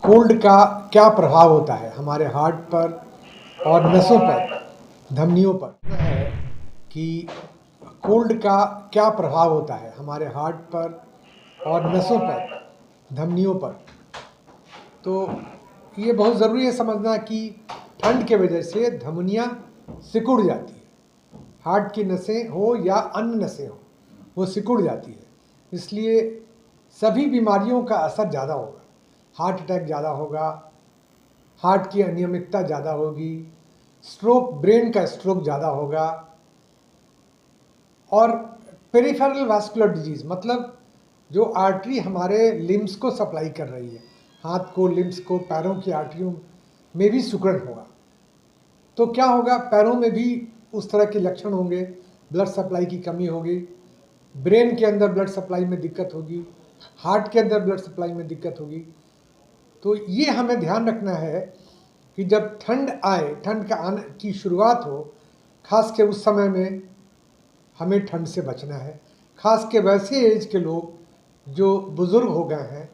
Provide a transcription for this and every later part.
Cold का क्या प्रभाव होता है हमारे हार्ट पर और नसों पर, धमनियों पर, है कि कोल्ड का क्या प्रभाव होता है हमारे हार्ट पर और नसों पर, धमनियों पर। तो ये बहुत ज़रूरी है समझना कि ठंड के वजह से धमनियाँ सिकुड़ जाती है। हार्ट की नसें हो या अन्य नसें हो, वो सिकुड़ जाती है। इसलिए सभी बीमारियों का असर ज़्यादा होगा। हार्ट अटैक ज़्यादा होगा, हार्ट की अनियमितता ज़्यादा होगी, स्ट्रोक, ब्रेन का स्ट्रोक ज़्यादा होगा। और पेरिफेरल वास्कुलर डिजीज़ मतलब जो आर्टरी हमारे लिम्स को सप्लाई कर रही है, हाथ को, लिम्स को, पैरों की आर्टरियों में भी सिकुड़न होगा। तो क्या होगा, पैरों में भी उस तरह के लक्षण होंगे, ब्लड सप्लाई की कमी होगी, ब्रेन के अंदर ब्लड सप्लाई में दिक्कत होगी, हार्ट के अंदर ब्लड सप्लाई में दिक्कत होगी। तो ये हमें ध्यान रखना है कि जब ठंड आए, ठंड का आने की शुरुआत हो, खास के उस समय में हमें ठंड से बचना है। खास के वैसे एज के लोग जो बुज़ुर्ग हो गए हैं,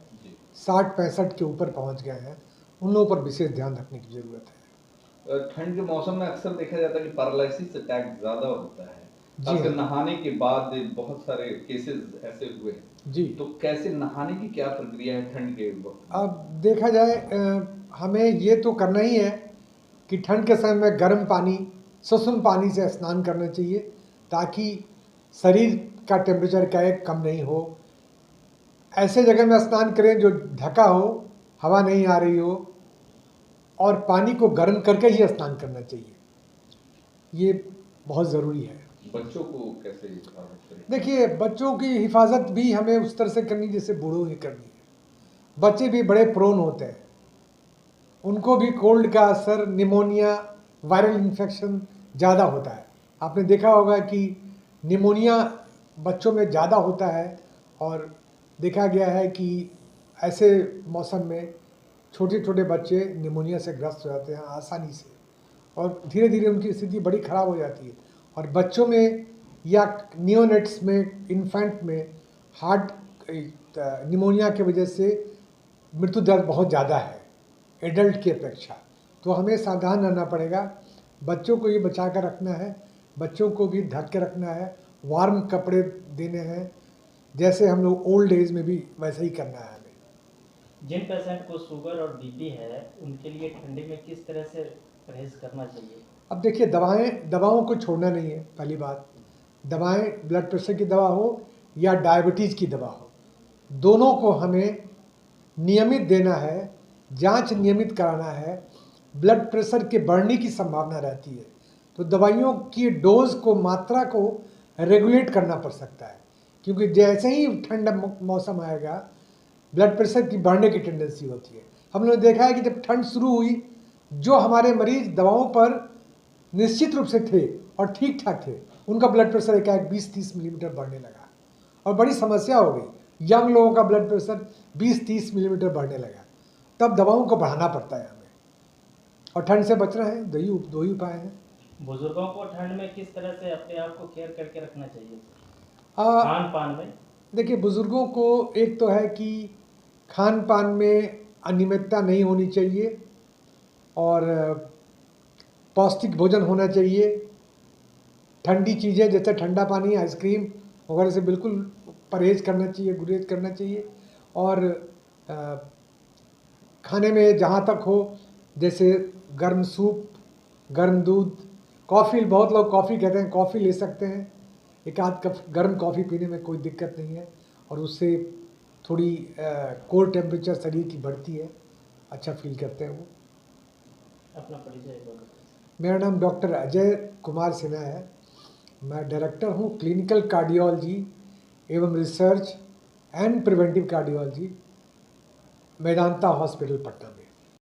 60-65 के ऊपर पहुंच गए हैं, उन लोगों पर विशेष ध्यान रखने की ज़रूरत है। ठंड के मौसम में अक्सर देखा जाता है कि पैरालिसिस अटैक ज़्यादा होता है, जी खासकर हाँ। नहाने के बाद बहुत सारे केसेस ऐसे हुए हैं। जी। तो कैसे नहाने की क्या प्रक्रिया है ठंड के वक्त? अब देखा जाए, हमें ये तो करना ही है कि ठंड के समय में गर्म पानी, सुसुम पानी से स्नान करना चाहिए, ताकि शरीर का टेम्परेचर क्या है, कम नहीं हो। ऐसे जगह में स्नान करें जो ढका हो, हवा नहीं आ रही हो, और पानी को गर्म करके ही स्नान करना चाहिए। ये बहुत ज़रूरी है। बच्चों को कैसे हिफाजत करें? देखिए, बच्चों की हिफाजत भी हमें उस तरह से करनी जैसे बूढ़ों ही करनी है। बच्चे भी बड़े प्रोन होते हैं, उनको भी कोल्ड का असर, निमोनिया, वायरल इन्फेक्शन ज़्यादा होता है। आपने देखा होगा कि निमोनिया बच्चों में ज़्यादा होता है, और देखा गया है कि ऐसे मौसम में छोटे छोटे बच्चे निमोनिया से ग्रस्त हो जाते हैं आसानी से, और धीरे धीरे उनकी स्थिति बड़ी ख़राब हो जाती है। और बच्चों में या नियोनेट्स में, इन्फेंट में हार्ट निमोनिया की वजह से मृत्यु दर बहुत ज़्यादा है एडल्ट की अपेक्षा। तो हमें सावधान रहना पड़ेगा, बच्चों को ये बचा कर रखना है, बच्चों को भी ढक के रखना है, वार्म कपड़े देने हैं, जैसे हम लोग ओल्ड एज में भी वैसे ही करना है हमें। जिन पेशेंट को शुगर और बीपी है, उनके लिए ठंडी में किस तरह से परहेज़ करना चाहिए? अब देखिए, दवाओं को छोड़ना नहीं है। पहली बात, दवाएं ब्लड प्रेशर की दवा हो या डायबिटीज़ की दवा हो, दोनों को हमें नियमित देना है, जांच नियमित कराना है। ब्लड प्रेशर के बढ़ने की संभावना रहती है, तो दवाइयों की डोज को, मात्रा को रेगुलेट करना पड़ सकता है, क्योंकि जैसे ही ठंडा मौसम आएगा ब्लड प्रेशर की बढ़ने की टेंडेंसी होती है। हम लोगों ने देखा है कि जब ठंड शुरू हुई, जो हमारे मरीज दवाओं पर निश्चित रूप से थे और ठीक ठाक थे, उनका ब्लड प्रेशर एकाएक 20-30 मिलीमीटर बढ़ने लगा, और बड़ी समस्या हो गई। यंग लोगों का ब्लड प्रेशर 20-30 मिलीमीटर बढ़ने लगा, तब दवाओं को बढ़ाना पड़ता है हमें, और ठंड से बचना है। दो ही उपाय हैं। बुजुर्गों को ठंड में किस तरह से अपने आप को केयर करके रखना चाहिए खान पान में? देखिए, बुज़ुर्गों को एक तो है कि खान पान में अनियमितता नहीं होनी चाहिए, और पौष्टिक भोजन होना चाहिए। ठंडी चीज़ें जैसे ठंडा पानी, आइसक्रीम वगैरह से बिल्कुल परहेज़ करना चाहिए, गुरेज करना चाहिए। और खाने में जहाँ तक हो, जैसे गर्म सूप, गर्म दूध, कॉफ़ी, बहुत लोग कॉफ़ी कहते हैं, कॉफ़ी ले सकते हैं। एक आध कप गर्म कॉफ़ी पीने में कोई दिक्कत नहीं है, और उससे थोड़ी कोर टेम्परेचर शरीर की बढ़ती है, अच्छा फील करते हैं वो। अपना परिचय बोलो। मेरा नाम डॉक्टर अजय कुमार सिन्हा है। मैं डायरेक्टर हूँ क्लिनिकल कार्डियोलॉजी एवं research and preventive cardiology, Medanta hospital, Patna में।